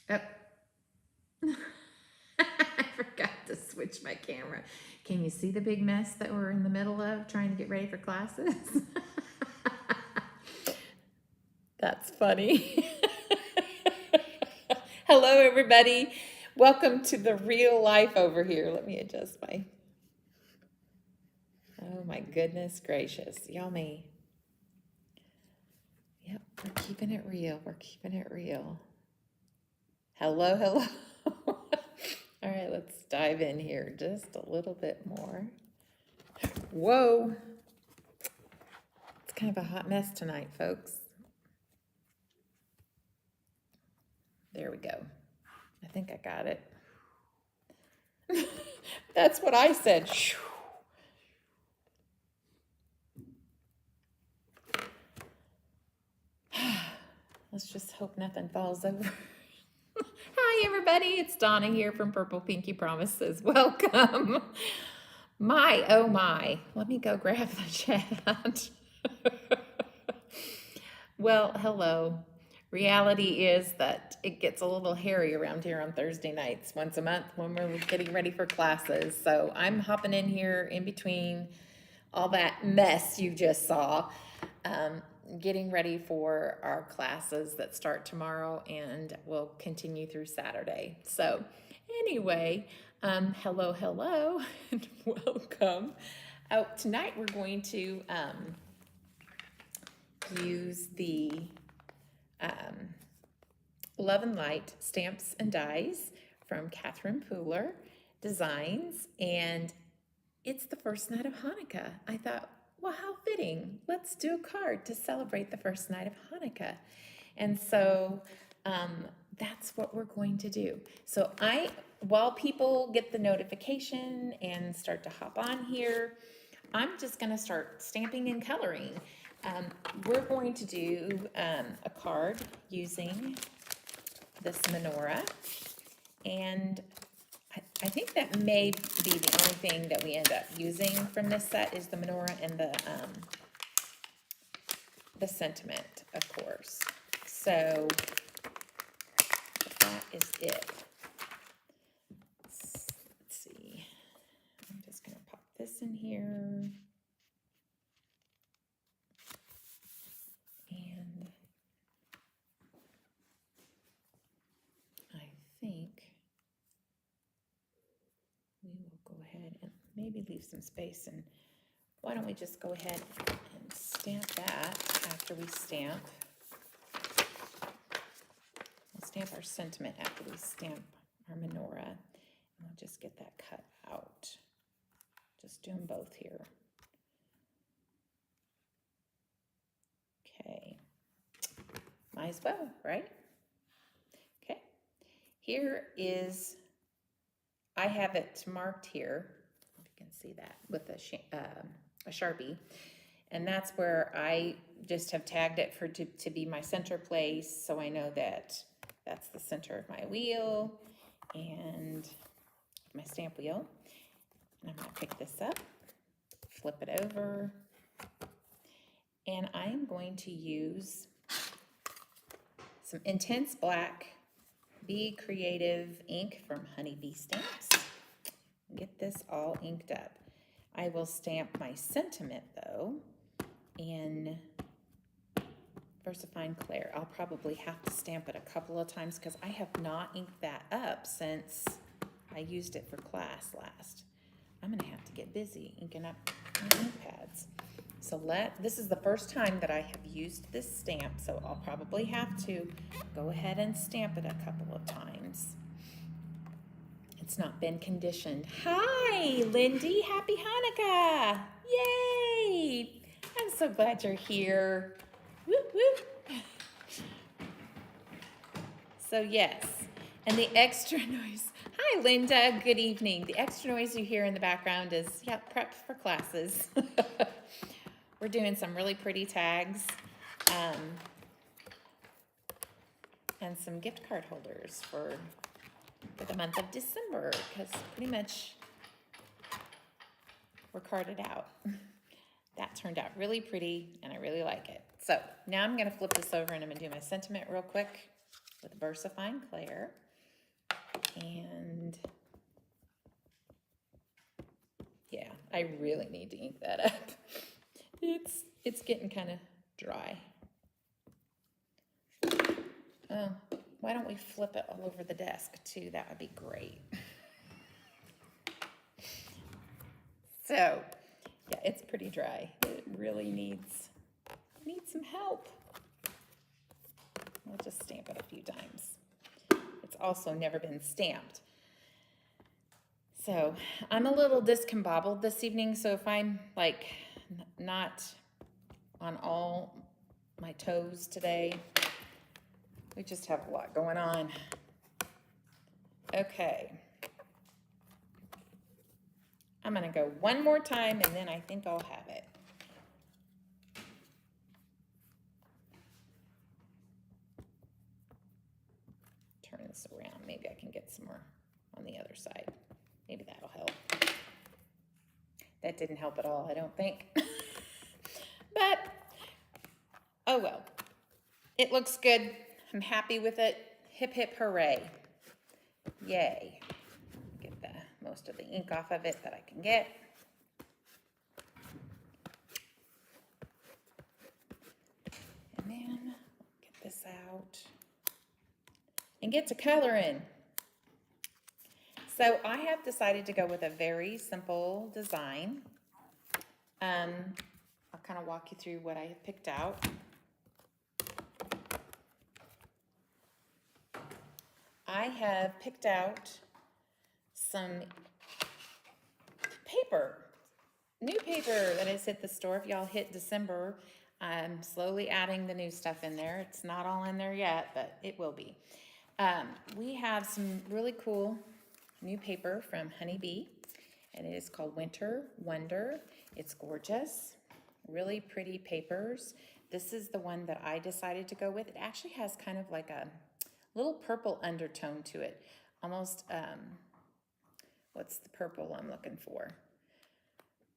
Oh, I forgot to switch my camera. Can you see the big mess that we're in the middle of trying to get ready for classes? That's funny. Hello, everybody. Welcome to the real life over here. Let me adjust my... Oh my goodness gracious. Yummy. Yep, we're keeping it real. We're keeping it real. Hello, hello. All right, let's dive in here just a little bit more. Whoa. It's kind of a hot mess tonight, folks. There we go. I think I got it. That's what I said. Let's just hope nothing falls over. Hi, everybody. It's Donna here from Purple Pinky Promises. Welcome. My, oh my. Let me go grab the chat. Well, hello. Reality is that it gets a little hairy around here on Thursday nights once a month when we're getting ready for classes. So I'm hopping in here in between all that mess you just saw, getting ready for our classes that start tomorrow and will continue through Saturday. So anyway, hello, hello, and welcome. Tonight we're going to use the Love and Light Stamps and Dies from Catherine Pooler Designs, and it's the first night of Hanukkah. I thought, well, how fitting. Let's do a card to celebrate the first night of Hanukkah. And so that's what we're going to do. So while people get the notification and start to hop on here, I'm just going to start stamping and coloring. We're going to do a card using this menorah, and I think that may be the only thing that we end up using from this set is the menorah and the sentiment, of course. So that is it. Let's see. I'm just going to pop this in here. And I think we will go ahead and maybe leave some space, and why don't we just go ahead and stamp that after we stamp. We'll stamp our sentiment after we stamp our menorah, and we'll just get that cut out. Just do them both here. Okay, might as well, right? Okay, here is, I have it marked here, if you can see that, with a Sharpie, and that's where I just have tagged it for to be my center place, so I know that that's the center of my wheel and my stamp wheel. And I'm going to pick this up, flip it over, and I'm going to use some Intense Black Be Creative ink from Honeybee Stamps. Get this all inked up. I will stamp my sentiment though in VersaFine Clair. I'll probably have to stamp it a couple of times because I have not inked that up since I used it for class last. I'm gonna have to get busy inking up my ink pads. So this is the first time that I have used this stamp, so I'll probably have to go ahead and stamp it a couple of times. It's not been conditioned. Hi, Lindy, happy Hanukkah. Yay! I'm so glad you're here. Whoop, whoop. So yes, and the extra noise. Hi, Linda, good evening. The extra noise you hear in the background is, yeah, prep for classes. We're doing some really pretty tags and some gift card holders for the month of December, because pretty much we're carded out. That turned out really pretty, and I really like it. So now I'm going to flip this over, and I'm going to do my sentiment real quick with VersaFine Clair. And yeah, I really need to ink that up. It's getting kind of dry. Oh, why don't we flip it all over the desk too? That would be great. So, yeah, it's pretty dry. It really needs some help. I'll just stamp it a few times. It's also never been stamped. So I'm a little discombobbled this evening, so if I'm like not on all my toes today, we just have a lot going on. Okay. I'm gonna go one more time and then I think I'll have it. Turn this around. Maybe I can get some more on the other side. Maybe that'll help. That didn't help at all, I don't think. But, oh well. It looks good. I'm happy with it. Hip, hip, hooray. Yay. Get the most of the ink off of it that I can get. And then get this out and get to coloring. So I have decided to go with a very simple design. I'll kind of walk you through what I have picked out. I have picked out some paper, new paper that has hit the store. If y'all hit December, I'm slowly adding the new stuff in there. It's not all in there yet, but it will be. We have some really cool new paper from Honeybee, and it is called Winter Wonder. It's gorgeous, really pretty papers. This is the one that I decided to go with. It actually has kind of like a little purple undertone to it. Almost, what's the purple I'm looking for?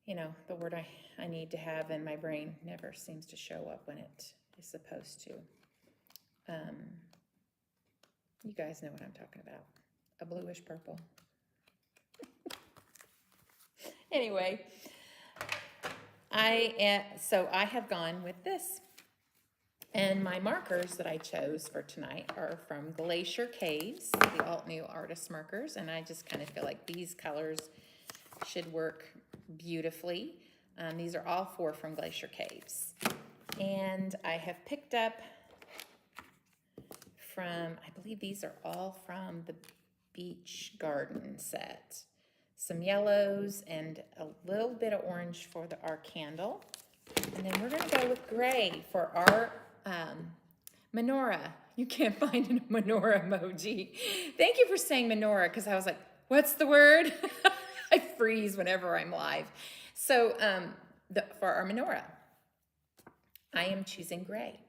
You know, the word I need to have in my brain never seems to show up when it is supposed to. You guys know what I'm talking about. A bluish purple. Anyway, so I have gone with this. And my markers that I chose for tonight are from Glacier Caves, the Altenew artist markers. And I just kind of feel like these colors should work beautifully. These are all 4 from Glacier Caves. And I have picked up from, I believe these are all from the Beach Garden set. Some yellows and a little bit of orange for our candle. And then we're gonna go with gray for our menorah. You can't find a menorah emoji. Thank you for saying menorah, because I was like, what's the word? I freeze whenever I'm live. So for our menorah, I am choosing gray.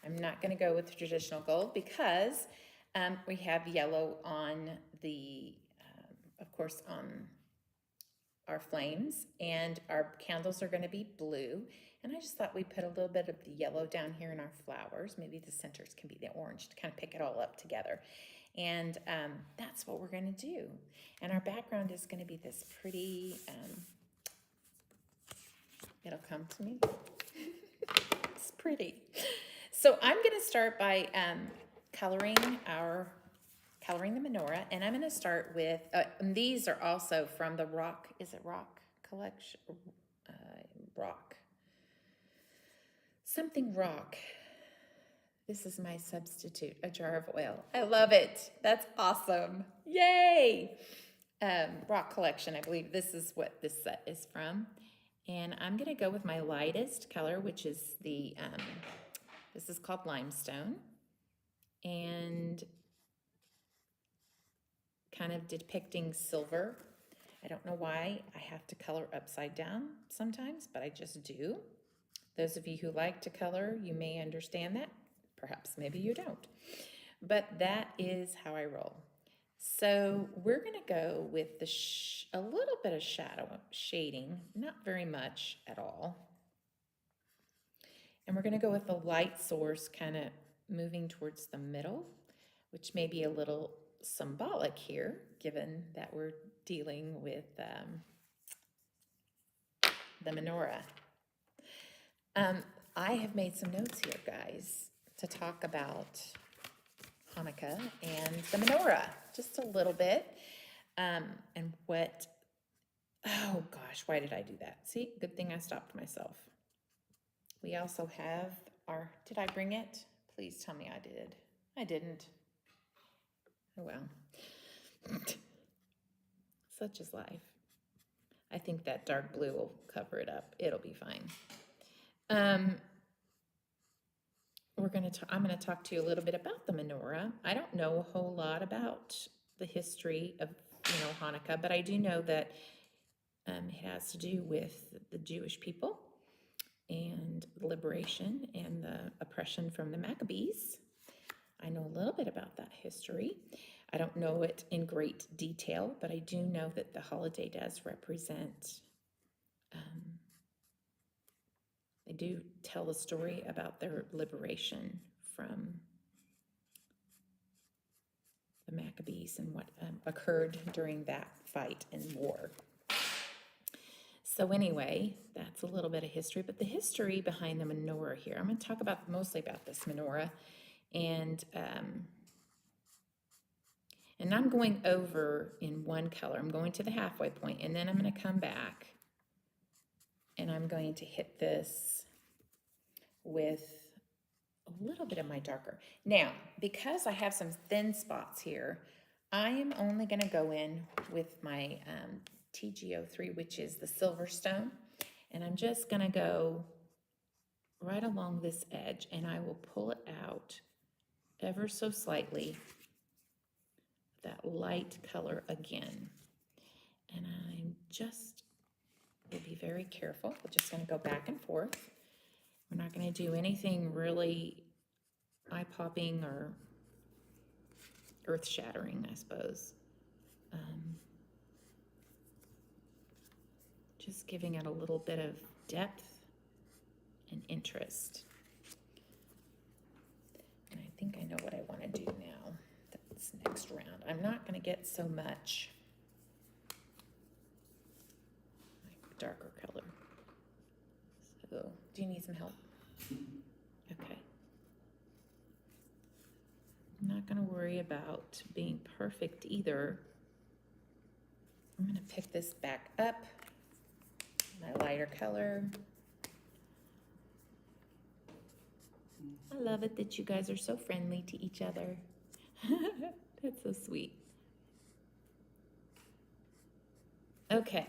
I'm not going to go with traditional gold because we have yellow on the, of course, on our flames, and our candles are going to be blue. And I just thought we'd put a little bit of the yellow down here in our flowers. Maybe the centers can be the orange to kind of pick it all up together. And that's what we're going to do. And our background is going to be this pretty, it'll come to me. It's pretty. So I'm going to start by coloring the menorah, and I'm going to start with, these are also from the Rock, is it Rock collection? Rock. Something Rock. This is my substitute, a jar of oil. I love it. That's awesome. Yay! Rock collection, I believe this is what this set is from. And I'm going to go with my lightest color, which is the, this is called Limestone. And kind of depicting silver. I don't know why I have to color upside down sometimes, but I just do. Those of you who like to color, you may understand that. Perhaps maybe you don't. But that is how I roll. So we're going to go with a little bit of shading, not very much at all. And we're going to go with the light source kind of moving towards the middle, which may be a little symbolic here, given that we're dealing with the menorah. I have made some notes here, guys, to talk about Hanukkah and the menorah, just a little bit. And what, oh gosh, why did I do that? See, good thing I stopped myself. We also have our, did I bring it? Please tell me I did. I didn't. Oh well. Such is life. I think that dark blue will cover it up. It'll be fine. I'm going to talk to you a little bit about the menorah. I don't know a whole lot about the history of, Hanukkah, but I do know that it has to do with the Jewish people and liberation and the oppression from the Maccabees. I know a little bit about that history. I don't know it in great detail, but I do know that the holiday does represent, they do tell a story about their liberation from the Maccabees and what occurred during that fight and war. So anyway, that's a little bit of history, but the history behind the menorah here, I'm going to talk about mostly about this menorah, and I'm going over in one color. I'm going to the halfway point, and then I'm going to come back, and I'm going to hit this with a little bit of my darker. Now, because I have some thin spots here, I am only going to go in with my TGO3, which is the Silverstone, and I'm just going to go right along this edge, and I will pull it out ever so slightly, that light color again. And I'm just, will be very careful. We're just going to go back and forth. We're not going to do anything really eye-popping or earth-shattering, I suppose. Just giving it a little bit of depth and interest. And I think I know what I want to do now. That's next round. I'm not going to get so much like darker color. So, do you need some help? Okay. I'm not going to worry about being perfect either. I'm going to pick this back up, my lighter color. I love it that you guys are so friendly to each other. That's so sweet. Okay.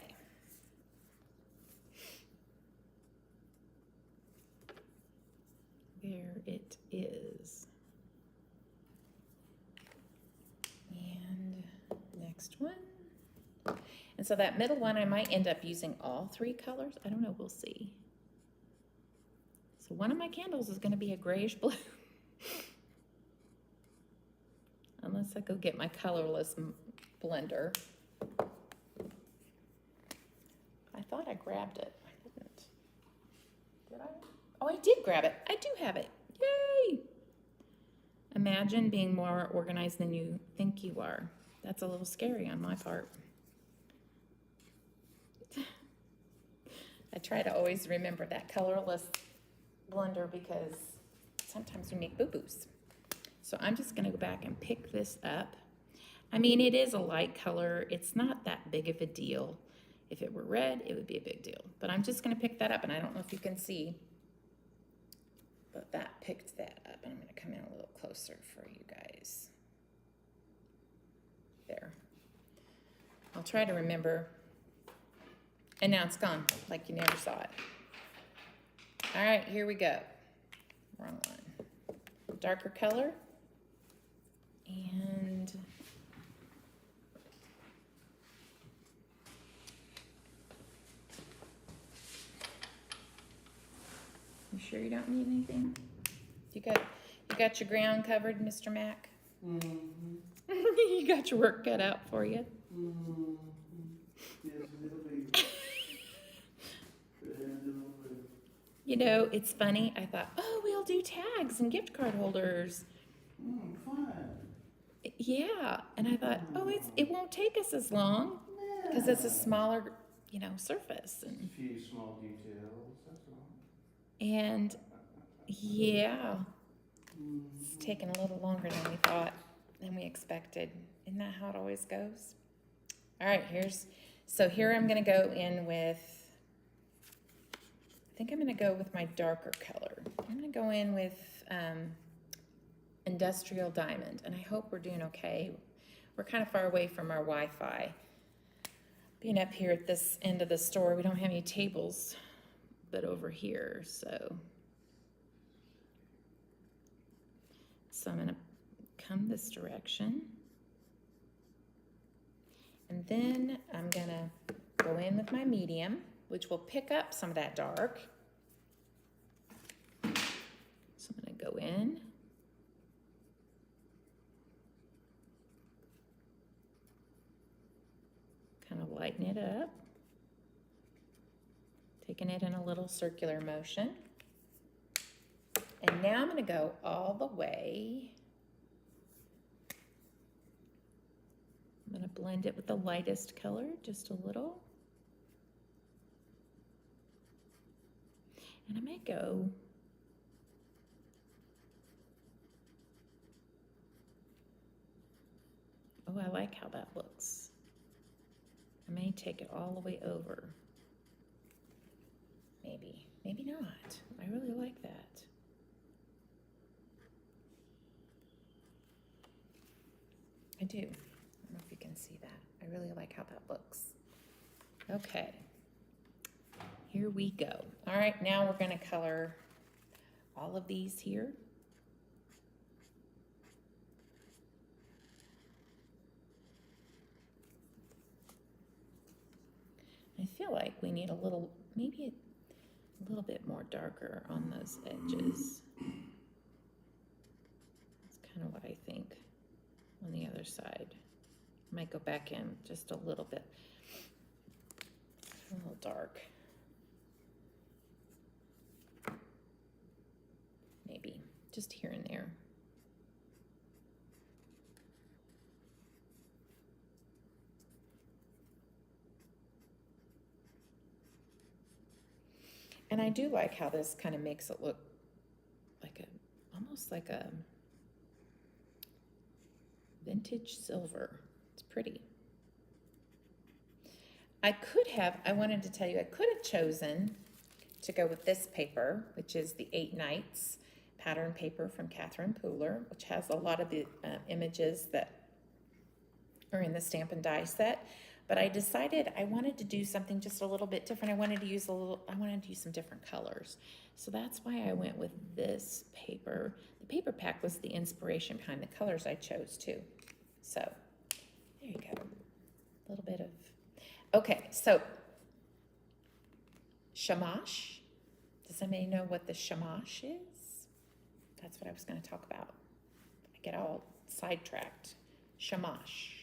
There it is. And next one. And so that middle one, I might end up using all three colors. I don't know, we'll see. So one of my candles is going to be a grayish blue. Unless I go get my colorless blender. I thought I grabbed it. I didn't. Did I? Oh, I did grab it. I do have it. Yay! Imagine being more organized than you think you are. That's a little scary on my part. I try to always remember that colorless blender because sometimes we make boo-boos. So I'm just going to go back and pick this up. I mean, it is a light color. It's not that big of a deal. If it were red, it would be a big deal. But I'm just going to pick that up, and I don't know if you can see, but that picked that up. And I'm going to come in a little closer for you guys. There. I'll try to remember. And now it's gone, like you never saw it. All right, here we go. Wrong one. Darker color. And you sure you don't need anything? You got your ground covered, Mr. Mac? Mm-hmm. You got your work cut out for you? Mm-hmm. Yes, you know, it's funny. I thought, oh, we'll do tags and gift card holders. Fun. Yeah, and I thought, oh, it won't take us as long because it's a smaller, surface. Just a few small details, that's all. And yeah, it's taken a little longer than we expected. Isn't that how it always goes? All right, here I'm gonna go in with, I think I'm gonna go with my darker color. I'm gonna go in with Industrial Diamond, and I hope we're doing okay. We're kind of far away from our Wi-Fi. Being up here at this end of the store, we don't have any tables, but over here, so I'm gonna come this direction. And then I'm gonna go in with my medium, which will pick up some of that dark. So I'm gonna go in. Kind of lighten it up. Taking it in a little circular motion. And now I'm gonna go all the way. I'm gonna blend it with the lightest color, just a little. And I may go oh, I like how that looks. I may take it all the way over. Maybe not. I really like that. I do. I don't know if you can see that. I really like how that looks. Okay. Here we go. All right, now we're gonna color all of these here. I feel like we need maybe a little bit more darker on those edges. That's kind of what I think on the other side. Might go back in just a little bit. A little dark. Maybe just here and there. And I do like how this kind of makes it look like almost like a vintage silver. It's pretty. I wanted to tell you, I could have chosen to go with this paper, which is the 8 Nights pattern paper from Catherine Pooler, which has a lot of the images that are in the Stamp and Die set. But I decided I wanted to do something just a little bit different. I wanted to use some different colors. So that's why I went with this paper. The paper pack was the inspiration behind the colors I chose too. So there you go. A little bit of, okay, so shamash. Does anybody know what the shamash is? That's what I was going to talk about. I get all sidetracked. Shamash.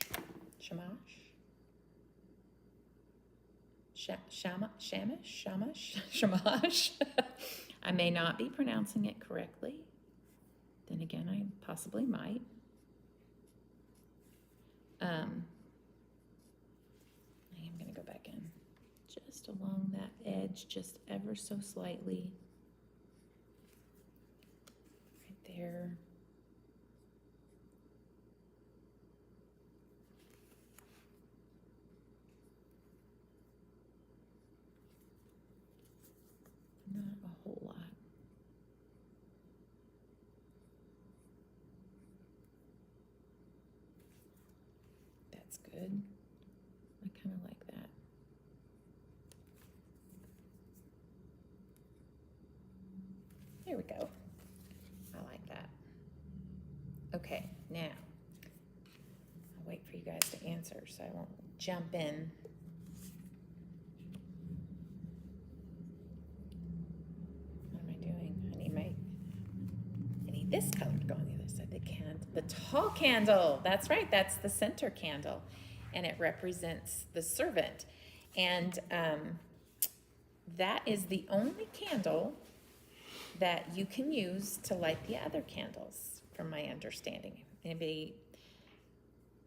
Shamash? Shamash. I may not be pronouncing it correctly. Then again, I possibly might. I am going to go back in just along that edge, just ever so slightly. Right there. Not a whole lot. That's good. I kind of like that. There we go. I like that. Okay, now I'll wait for you guys to answer so I won't jump in. This color to go on the other side. The tall candle. That's right. That's the center candle, and it represents the servant. And that is the only candle that you can use to light the other candles, from my understanding. Anybody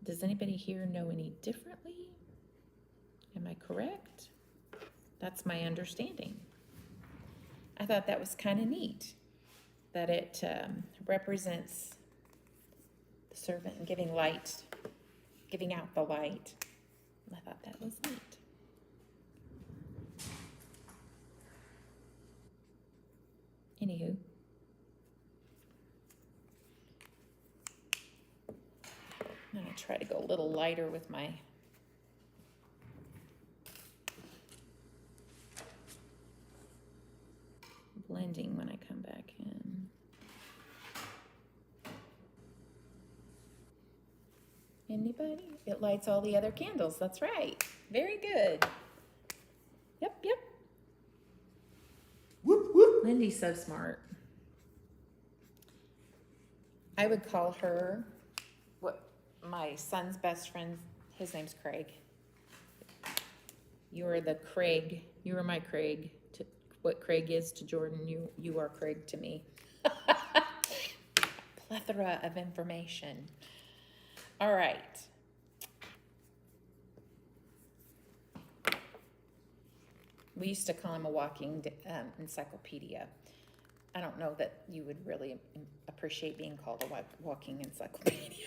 Does anybody here know any differently? Am I correct? That's my understanding. I thought that was kind of neat, that it represents the servant giving light, giving out the light. I thought that was neat. Anywho. I'm gonna try to go a little lighter with my blending when I come back in. Anybody? It lights all the other candles. That's right. Very good. Yep, yep. Whoop, whoop. Lindy's so smart. I would call her what my son's best friend, his name's Craig. You are the Craig. You are my Craig. To what Craig is to Jordan, you are Craig to me. Plethora of information. All right. We used to call him a walking encyclopedia. I don't know that you would really appreciate being called a walking encyclopedia.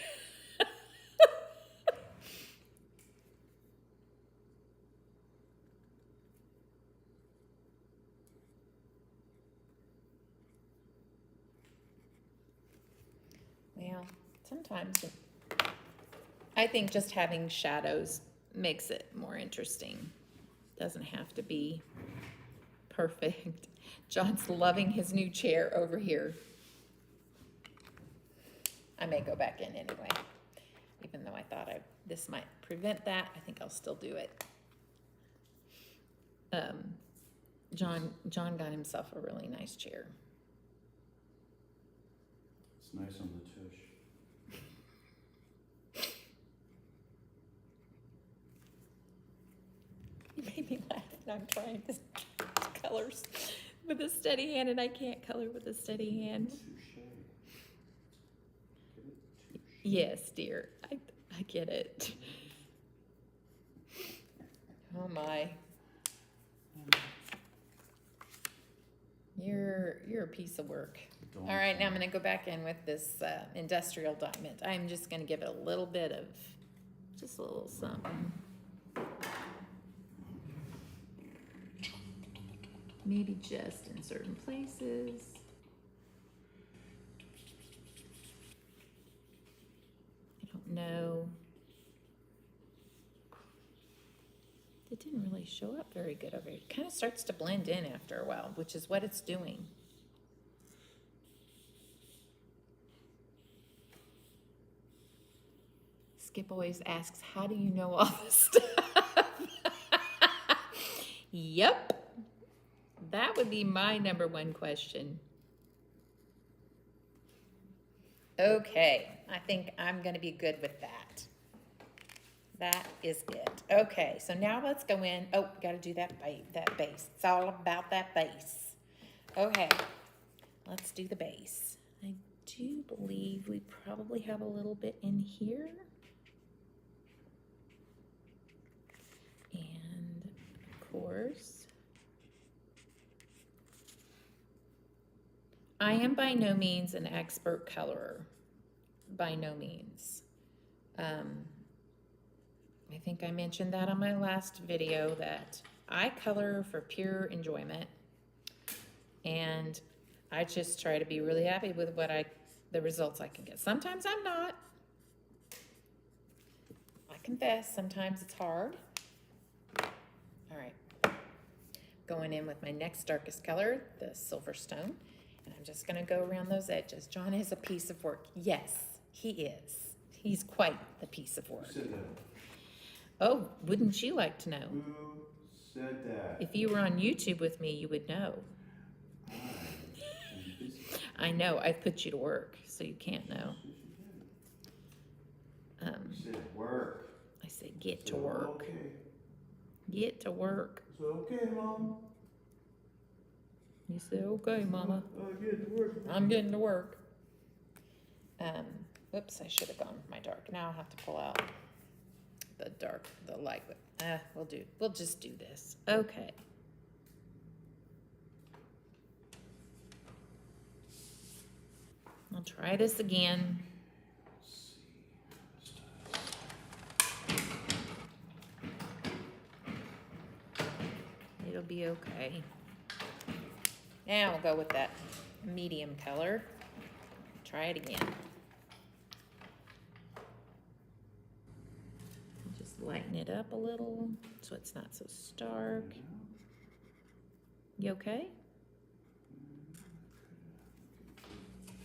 Well, sometimes I think just having shadows makes it more interesting. Doesn't have to be perfect. John's loving his new chair over here. I may go back in anyway, even though I thought this might prevent that. I think I'll still do it. John got himself a really nice chair. It's nice on the tush. You made me laugh, and I'm trying to colors with a steady hand, and I can't color with a steady hand. Touche. Get it? Touche. Yes, dear, I get it. Oh my. You're a piece of work. All right, now I'm going to go back in with this industrial diamond. I'm just going to give it a little bit of, just a little something. Maybe just in certain places. I don't know. It didn't really show up very good over here. It kind of starts to blend in after a while, which is what it's doing. Skip always asks, how do you know all this stuff? Yep. That would be my number one question. Okay, I think I'm going to be good with that. That is it. Okay, so now let's go in. Oh, got to do that base. It's all about that base. Okay, let's do the base. I do believe we probably have a little bit in here. And of course, I am by no means an expert colorer. By no means. I think I mentioned that on my last video that I color for pure enjoyment. And I just try to be really happy with the results I can get. Sometimes I'm not. I confess, sometimes it's hard. All right. Going in with my next darkest color, the Silverstone. And I'm just going to go around those edges. John is a piece of work. Yes, he is. He's quite the piece of work. Who said that? Oh, wouldn't you like to know? Who said that? If you were on YouTube with me, you would know. I'm busy. I know, I've put you to work, so you can't know. You said work. I said get to So, work. Okay. Get to work. So okay, Mom. You said, okay, Mama. Get to work. I'm getting to work. Oops, I should have gone with my dark. Now I'll have to pull out the dark, the light. We'll just do this. Okay. I'll try this again. It'll be okay. Now we'll go with that medium color. Try it again. Just lighten it up a little so it's not so stark. You okay?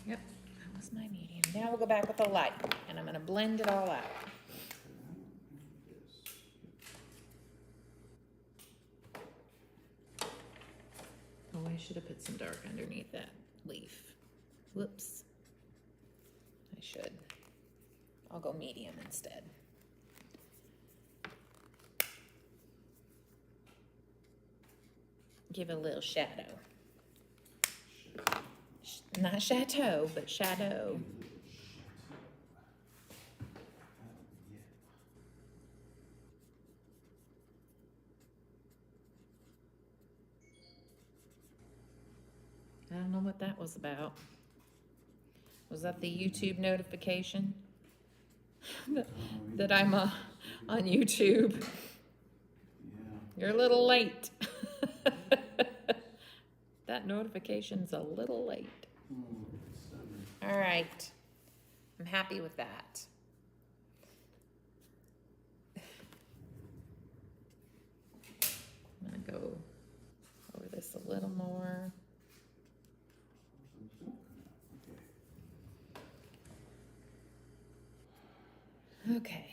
Yep, that was my medium. Now we'll go back with the light, and I'm going to blend it all out. Oh, I should have put some dark underneath that leaf. Whoops. I should. I'll go medium instead. Give it a little shadow. Not chateau, but shadow. I don't know what that was about. Was that the YouTube notification? that I'm on YouTube? You're a little late. That notification's a little late. All right. I'm happy with that. I'm going to go over this a little more. Okay.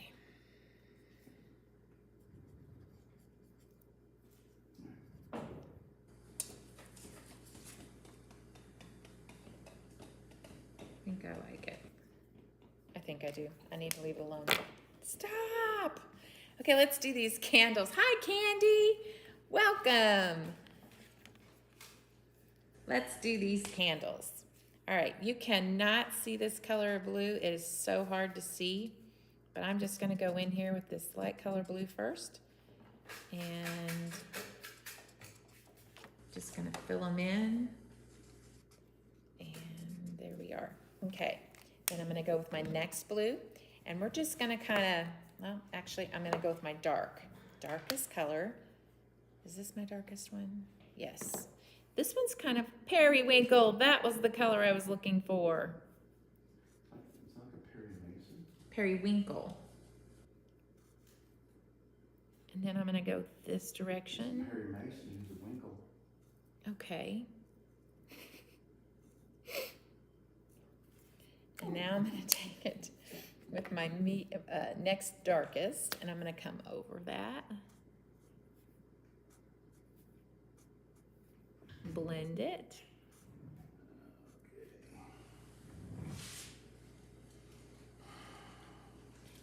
I think I like it. I think I do. I need to leave it alone. Stop! Okay, let's do these candles. Hi, Candy! Welcome! Let's do these candles. All right, you cannot see this color of blue. It is so hard to see, but I'm just gonna go in here with this light color blue first, and just gonna fill them in, and there we are. Okay, then I'm gonna go with my next blue, and we're just gonna kinda, well, actually, I'm gonna go with my darkest color. Is this my darkest one? Yes. This one's kind of periwinkle. That was the color I was looking for. It's like a Perry Mason. Periwinkle. And then I'm gonna go this direction. Perry Mason, he's a winkle. Okay. And now I'm gonna take it with my next darkest, and I'm gonna come over that. Blend it.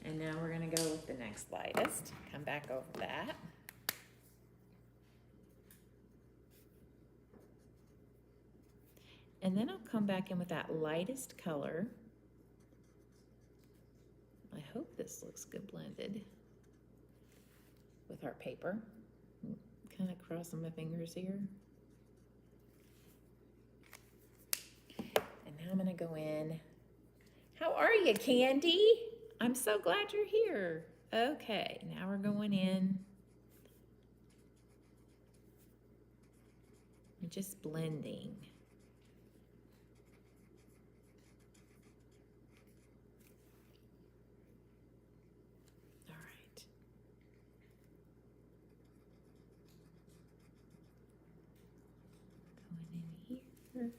And now we're gonna go with the next lightest. Come back over that. And then I'll come back in with that lightest color. I hope this looks good blended with our paper. Kind of crossing my fingers here. And now I'm gonna go in. How are you, Candy? I'm so glad you're here. Okay, now we're going in. I'm just blending. All right. Going in here.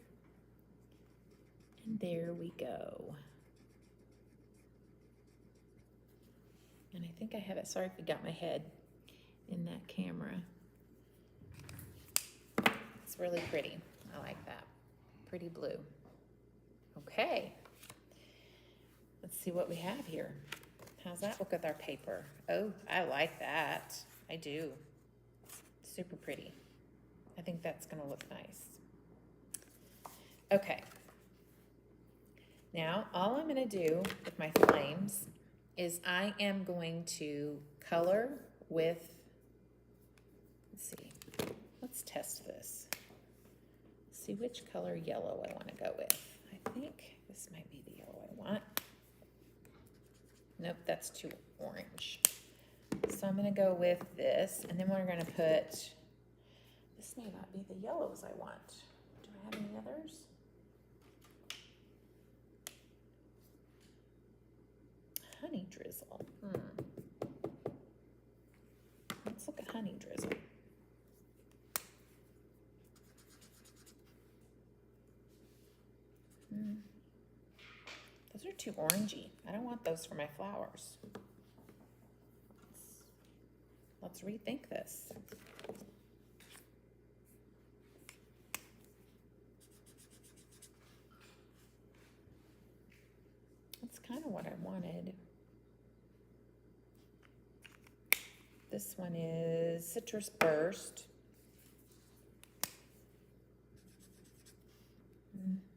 And there we go. And I think I have it. Sorry if you got my head in that camera. It's really pretty. I like that. Pretty blue. Okay. Let's see what we have here. How's that look with our paper? Oh, I like that. I do. Super pretty. I think that's gonna look nice. Okay. Now, all I'm gonna do with my flames is I am going to color with, let's see, let's test this. See which color yellow I wanna go with. I think this might be the yellow I want. Nope, that's too orange. So I'm gonna go with this, and then we're gonna put, this may not be the yellows I want. Do I have any others? Honey drizzle. Let's look at honey drizzle. Those are too orangey. I don't want those for my flowers. Let's rethink this. That's kind of what I wanted. This one is Citrus Burst.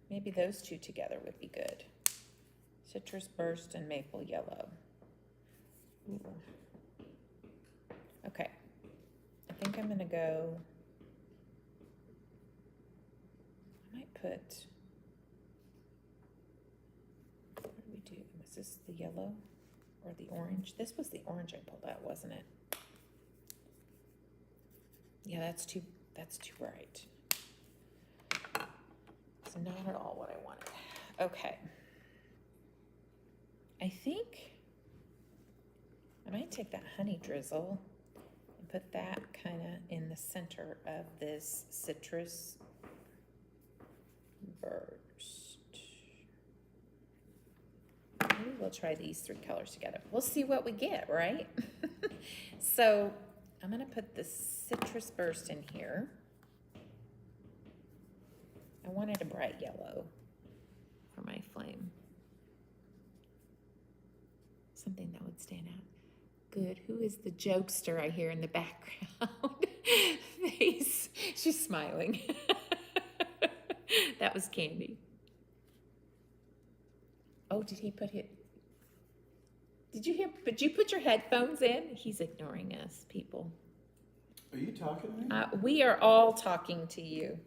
Maybe those two together would be good. Citrus Burst and Maple Yellow. Ooh. Okay, I think I'm gonna go, I might put, what do we do? Was this the yellow or the orange? This was the orange I pulled out, wasn't it? Yeah, that's too bright. It's not at all what I wanted. Okay. I think I might take that honey drizzle and put that kind of in the center of this citrus burst. Maybe we'll try these three colors together. We'll see what we get, right? So I'm gonna put the citrus burst in here. I wanted a bright yellow for my flame. Something that would stand out. Good. Who is the jokester I hear in the background? She's smiling. That was Candy. Oh, did he put it? Did you hear? But you put your headphones in? He's ignoring us, people. Are you talking to me? We are all talking to you,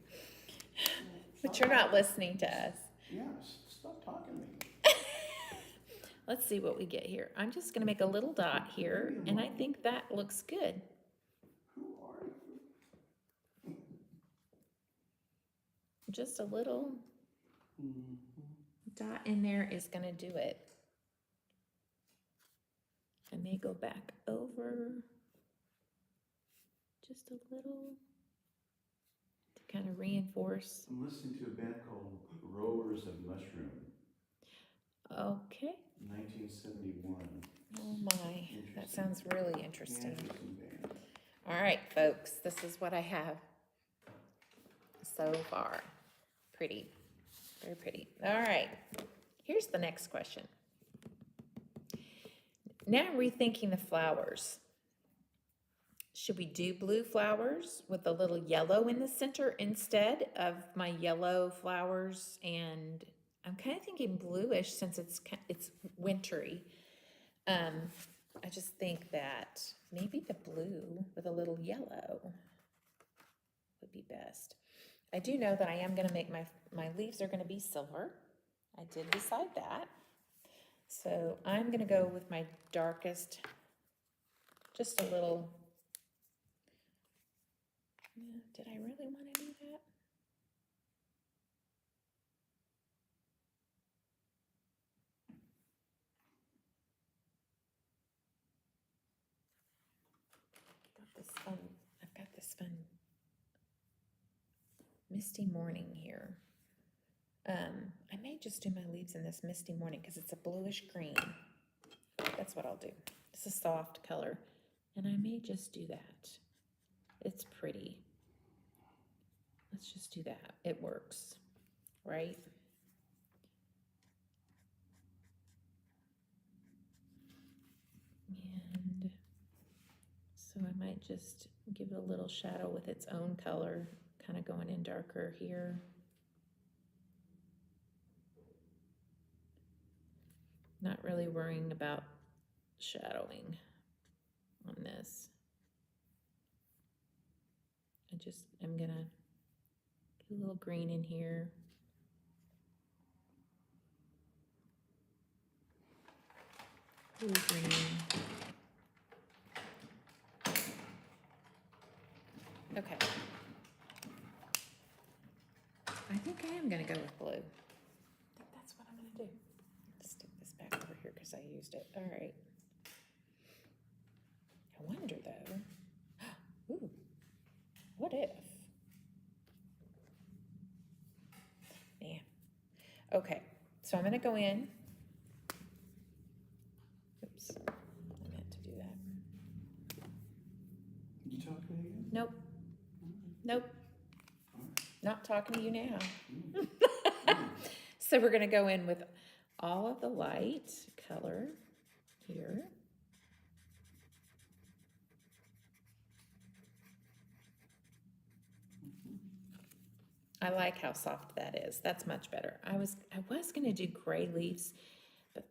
but you're not listening to us. Yeah, stop talking to me. Let's see what we get here. I'm just gonna make a little dot here, and I think that looks good. Who are you? Just a little dot in there is gonna do it. I may go back over just a little to kind of reinforce. I'm listening to a band called Rowers of Mushroom. Okay. 1971. Oh my, that sounds really interesting. Interesting band. All right, folks, this is what I have so far. Pretty, very pretty. All right, here's the next question. Now rethinking the flowers. Should we do blue flowers with a little yellow in the center instead of my yellow flowers? And I'm kind of thinking bluish since it's wintry. I just think that maybe the blue with a little yellow would be best. I do know that I am going to make my leaves are going to be silver. I did decide that. So I'm going to go with my darkest, just a little. Yeah, did I really want to do that? I've got this fun misty morning here. I may just do my leaves in this misty morning because it's a bluish green. That's what I'll do. It's a soft color, and I may just do that. It's pretty. Let's just do that. It works, right? And so I might just give it a little shadow with its own color, kind of going in darker here. Not really worrying about shadowing on this. I'm gonna get a little green in here. Blue green. Okay. I think I am gonna go with blue. I think that's what I'm gonna do. Stick this back over here because I used it. All right. I wonder though. Ooh, what if? Yeah. Okay, so I'm gonna go in. Oops, I meant to do that. You talking again? Nope. Nope. Not talking to you now. So we're gonna go in with all of the light color here. I like how soft that is. That's much better. I was gonna do gray leaves, but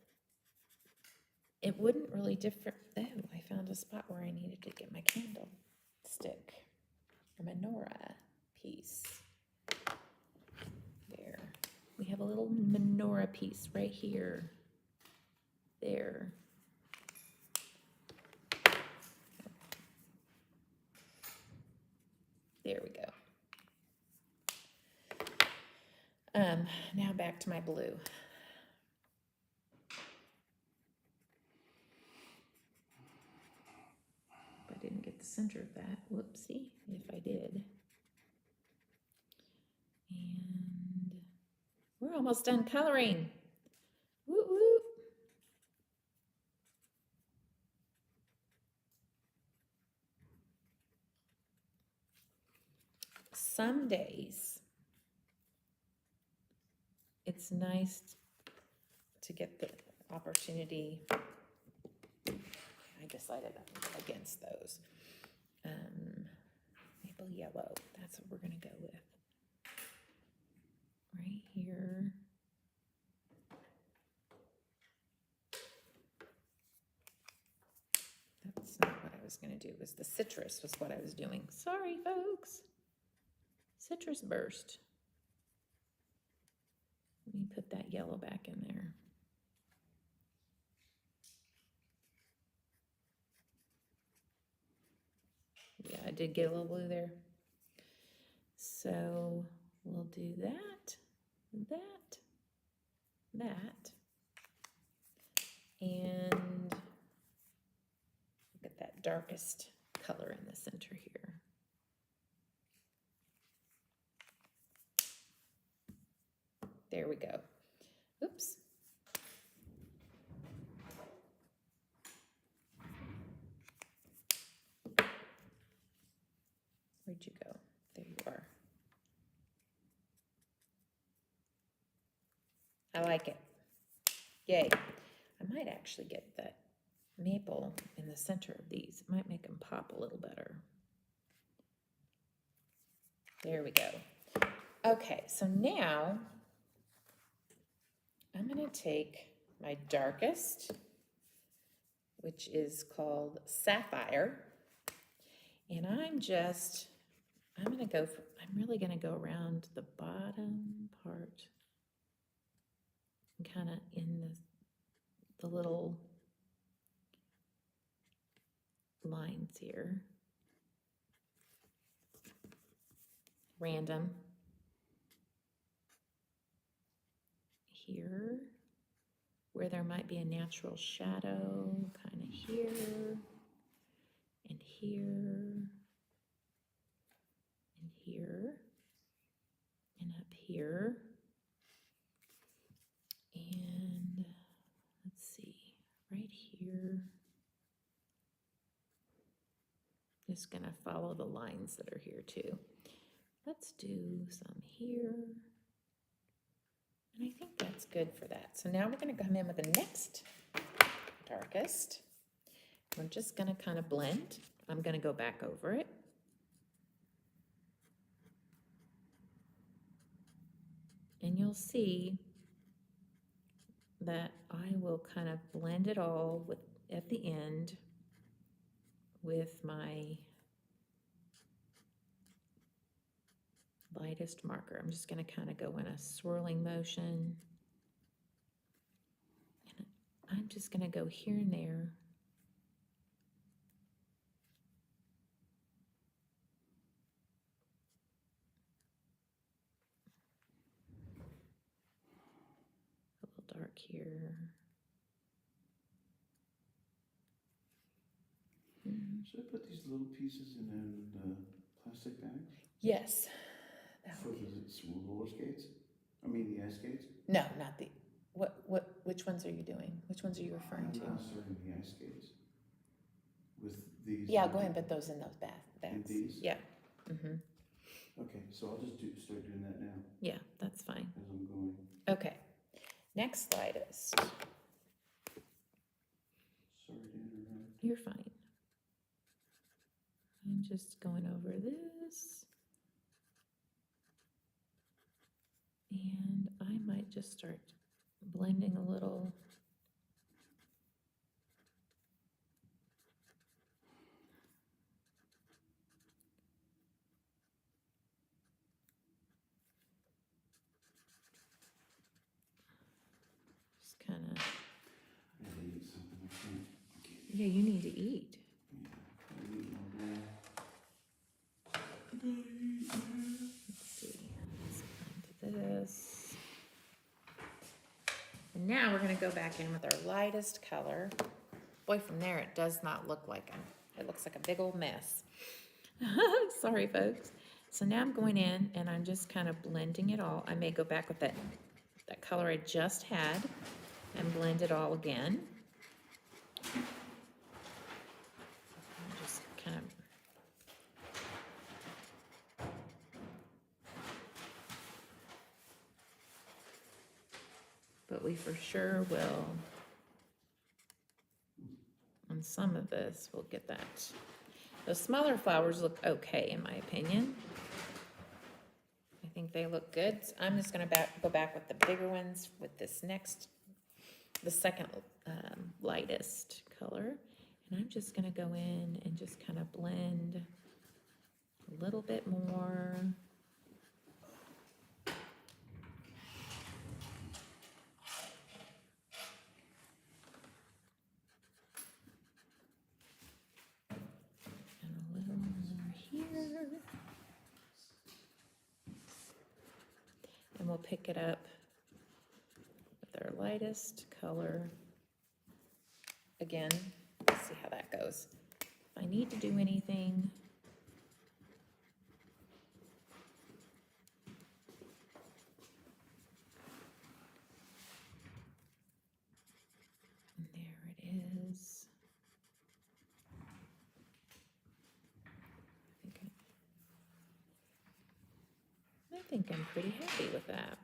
it wouldn't really differ. Oh, I found a spot where I needed to get my candle stick or menorah piece. There. We have a little menorah piece right here. There. There we go. Now back to my blue. I didn't get the center of that. Whoopsie, if I did. And we're almost done coloring. Woo woo. Some days it's nice to get the opportunity. I decided I'm against those. Maple yellow, that's what we're gonna go with. Right here. That's not what I was gonna do. It was the citrus was what I was doing. Sorry, folks. Citrus burst. Let me put that yellow back in there. Yeah, I did get a little blue there. So we'll do that, that, and look at that darkest color in the center here. There we go. Oops. Where'd you go? There you are. I like it. Yay. I might actually get that maple in the center of these. It might make them pop a little better. There we go. Okay, so now I'm going to take my darkest, which is called Sapphire, and I'm really going to go around the bottom part and kind of in the little lines here. Random. Here, where there might be a natural shadow, kind of here, and here, and here, and up here. And let's see, right here. Just gonna follow the lines that are here too. Let's do some here. And I think that's good for that. So now we're going to come in with the next darkest. We're just going to kind of blend. I'm going to go back over it. And you'll see that I will kind of blend it all with at the end with my lightest marker. I'm just going to kind of go in a swirling motion. And I'm just going to go here and there. A little dark here. Should I put these little pieces in plastic bags Yes. for the roller skates? I mean the ice skates? No, not the. Which ones are you doing? Which ones are you referring to? I'm starting the ice skates with these. Yeah, go ahead and put those in those bags. In these? Yeah. Mm-hmm. Okay, so I'll just start doing that now Yeah, that's fine. as I'm going. Okay. Next slide is. Sorry to interrupt. You're fine. I'm just going over this. And I might just start blending a little. Just kind of. I gotta eat something. I can't. Yeah, you need to eat. Yeah, I need more bread. Let's see. Let's go into this. And now we're going to go back in with our lightest color. Boy, from there it does not look like it looks like a big old mess. Sorry, folks. So now I'm going in and I'm just kind of blending it all. I may go back with that color I just had and blend it all again. Just kind of. But we for sure will, on some of this, we'll get that. The smaller flowers look okay, in my opinion. I think they look good. So I'm just going to go back with the bigger ones with this next, the second lightest color. And I'm just going to go in and just kind of blend a little bit more. And we'll pick it up with our lightest color. Again, let's see how that goes. If I need to do anything, and there it is. I think I'm pretty happy with that.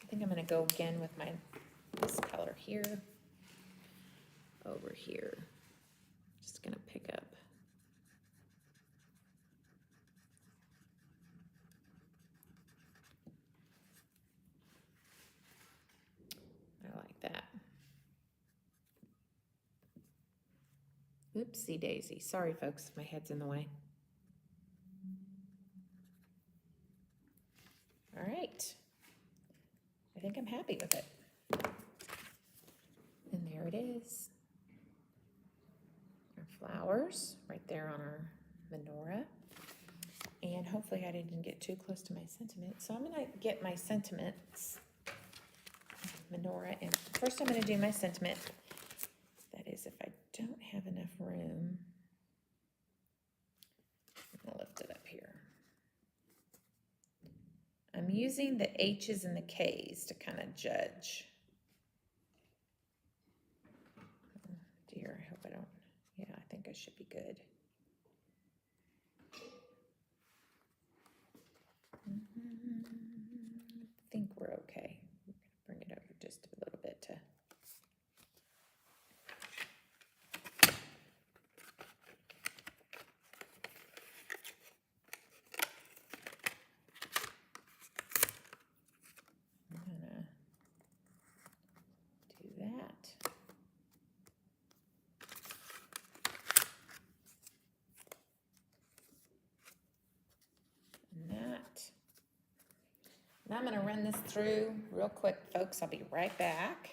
I think I'm going to go again with this color here, over here. Just going to pick up. I like that. Oopsie daisy. Sorry, folks, my head's in the way. All right. I think I'm happy with it. And there it is. Our flowers right there on our menorah. And hopefully I didn't get too close to my sentiment. So I'm going to get my sentiments menorah. And first I'm going to do my sentiment. That is, if I don't have enough room, I'm going to lift it up here. I'm using the H's and the K's to kind of judge. Oh dear, I hope I don't. Yeah, I think I should be good. I think we're okay. We're going to bring it over just a little bit to. Now I'm gonna run this through real quick, folks. I'll be right back.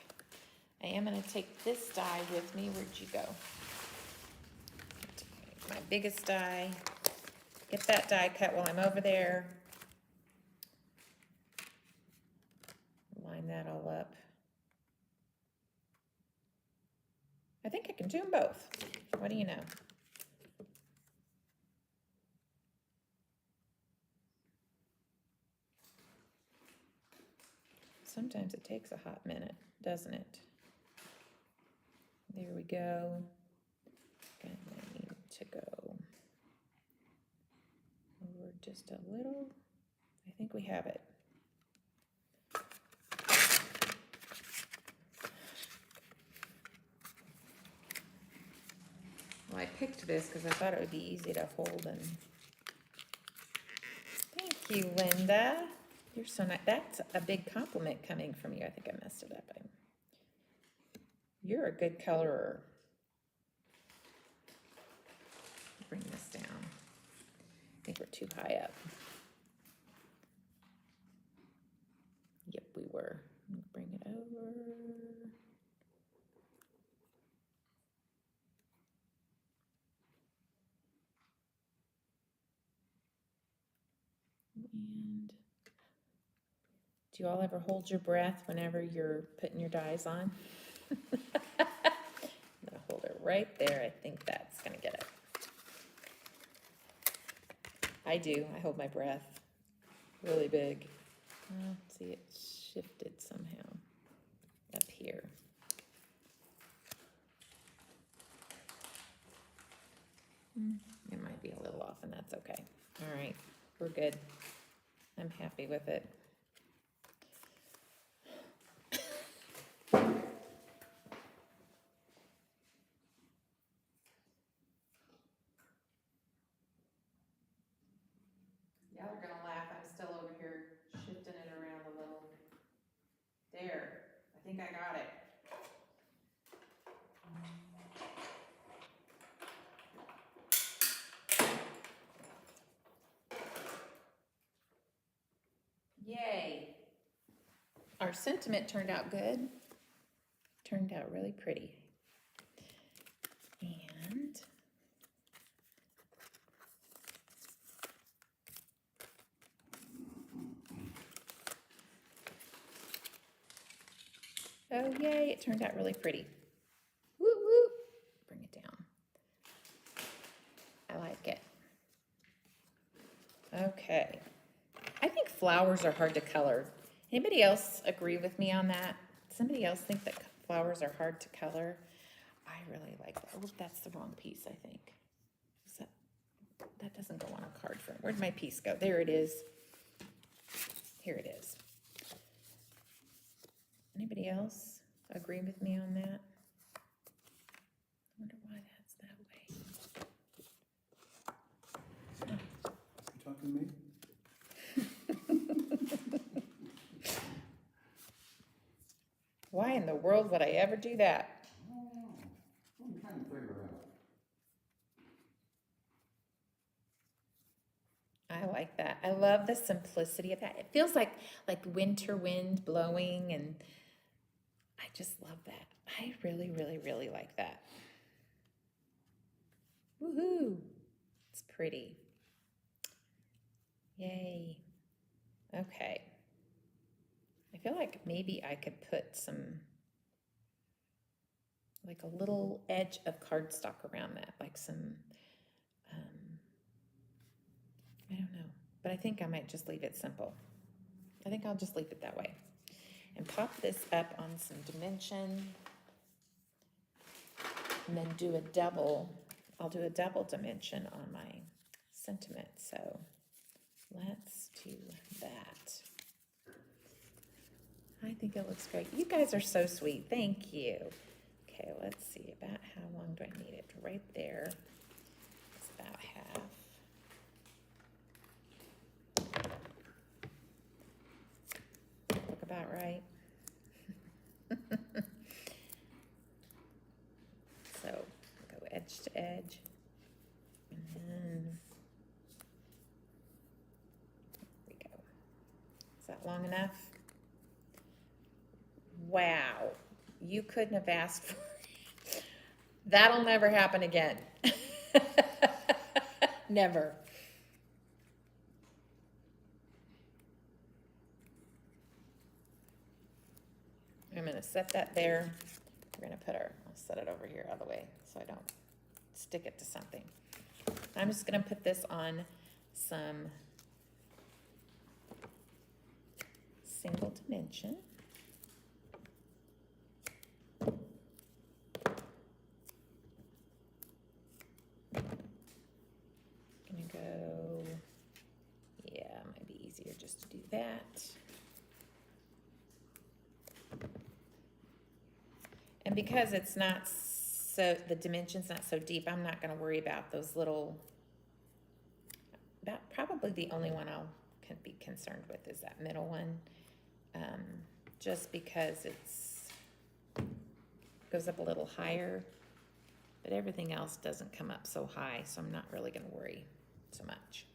I am gonna take this die with me. Where'd you go? My biggest die. Get that die cut while I'm over there. Line that all up. I think I can do them both. What do you know? Sometimes it takes a hot minute, doesn't it? There we go. And I need to go over just a little. I think we have it. Well, I picked this because I thought it would be easy to hold and. Thank you, Linda. You're so nice. That's a big compliment coming from you. I think I messed it up. You're a good colorer. Bring this down. I think we're too high up. Yep, we were. Bring it over. And do you all ever hold your breath whenever you're putting your dies on? I'm gonna hold it right there. I think that's gonna get it. I do. I hold my breath really big. See, it shifted somehow up here. It might be a little off, and that's okay. All right, we're good. I'm happy with it. Y'all are gonna laugh. I'm still over here shifting it around a little. There. I think I got it. Yay. Our sentiment turned out good. Turned out really pretty. And oh yay, it turned out really pretty. Woo woo. Bring it down. I like it. Okay. I think flowers are hard to color. Anybody else agree with me on that? Somebody else think that flowers are hard to color? I really like that. Oh, that's the wrong piece, I think. That doesn't go on a card frame. Where'd my piece go? There it is. Here it is. Anybody else agree with me on that? I wonder why that's that way. You talking to me? Why in the world would I ever do that? Oh, I'm trying to figure out. I like that. I love the simplicity of that. It feels like winter wind blowing, and I just love that. I really, really, really like that. Woohoo! It's pretty. Yay. Okay. I feel like maybe I could put some, like a little edge of cardstock around that, like some, I don't know, but I think I might just leave it simple. I think I'll just leave it that way. And pop this up on some dimension, and then do a double, I'll do a double dimension on my sentiment. So let's do that. I think it looks great. You guys are so sweet. Thank you. Okay, let's see about how long do I need it? Right there. It's about half. Look about right. So go edge to edge. And then there we go. Is that long enough? Wow, you couldn't have asked for it. That'll never happen again. Never. I'm gonna set that there. We're gonna put our, I'll set it over here out of the way so I don't stick it to something. I'm just gonna put this on some single dimension. Gonna go, yeah, it might be easier just to do that. And because it's not so, the dimension's not so deep, I'm not gonna worry about those little, probably the only one I'll can be concerned with is that middle one. Just because it's, goes up a little higher, but everything else doesn't come up so high, so I'm not really gonna worry so much.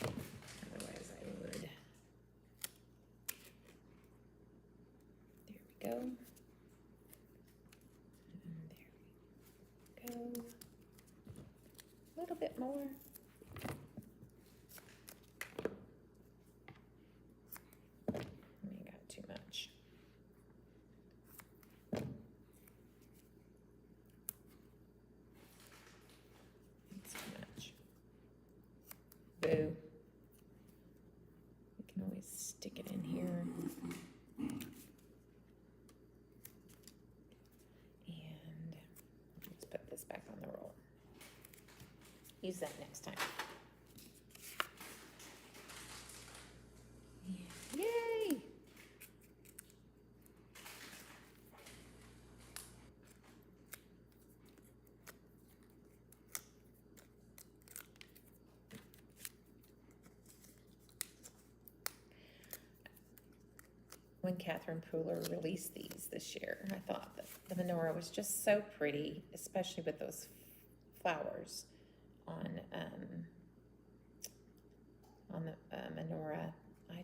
Otherwise I would, there we go. And there we go. A little bit more. Too much. That's too much. Boo. We can always stick it in here. And let's put this back on the roll. Use that next time. Yay! When Catherine Pooler released these this year, I thought that the menorah was just so pretty, especially with those flowers on the menorah. I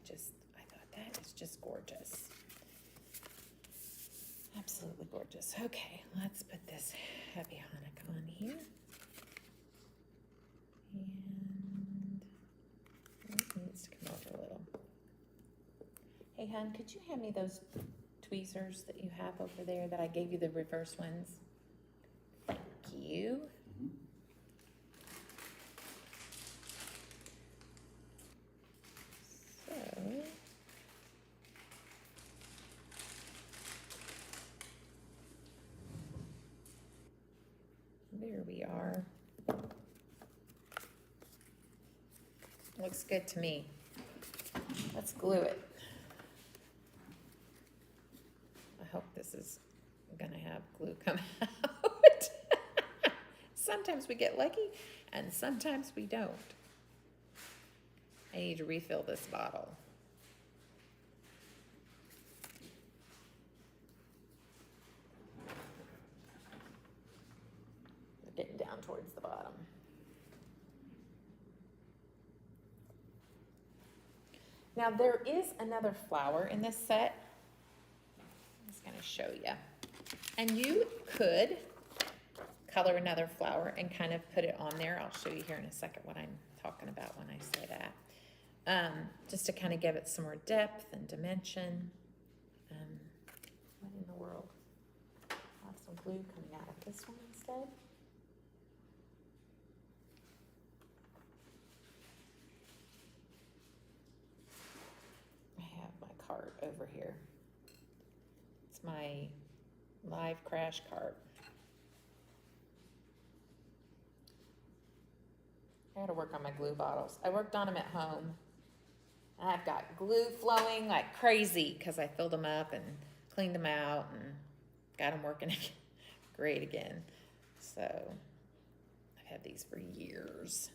thought that is just gorgeous. Absolutely gorgeous. Okay, let's put this Happy Hanukkah on here. And it needs to come over a little. Hey, hon, could you hand me those tweezers that you have over there that I gave you, the reverse ones? Thank you. So, there we are. Looks good to me. Let's glue it. I hope this is gonna have glue come out. Sometimes we get lucky and sometimes we don't. I need to refill this bottle. We're getting down towards the bottom. Now there is another flower in this set. I'm just gonna show you. And you could color another flower and kind of put it on there. I'll show you here in a second what I'm talking about when I say that. Just to kind of give it some more depth and dimension. What in the world? I'll have some glue coming out of this one instead. I have my cart over here. It's my live crash cart. I gotta work on my glue bottles. I worked on them at home. I've got glue flowing like crazy because I filled them up and cleaned them out and got them working great again. So I've had these for years.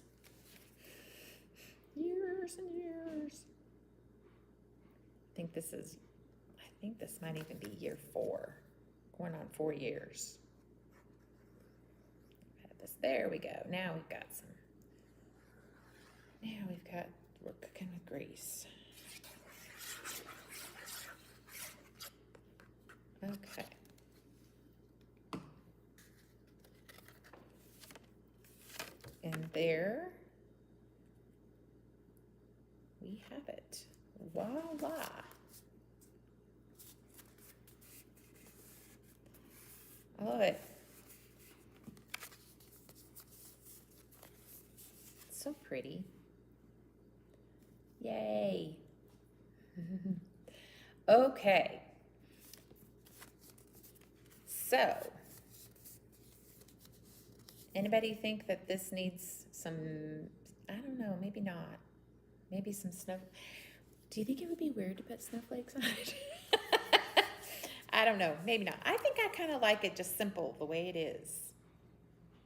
Years and years. I think this might even be year 4. Going on 4 years. I've had this. There we go. Now we've got some. Now we're cooking with grease. we have it. Voila. I love it. It's so pretty. Yay. Okay. So, anybody think that this needs some, I don't know, maybe not. Maybe some snow. Do you think it would be weird to put snowflakes on it? I don't know, maybe not. I think I kind of like it just simple, the way it is.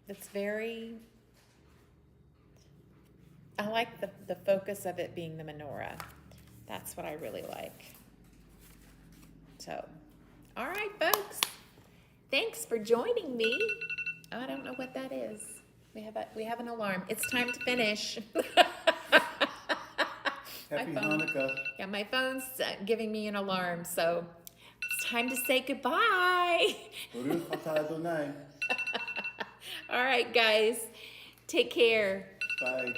It's very, I like the focus of it being the menorah. That's what I really like. So, all right, folks. Thanks for joining me. Oh, I don't know what that is. We have an alarm. It's time to finish. Happy Hanukkah. Yeah, my phone's giving me an alarm, so it's time to say goodbye. Baruch atah Adonai. All right, guys. Take care. Bye.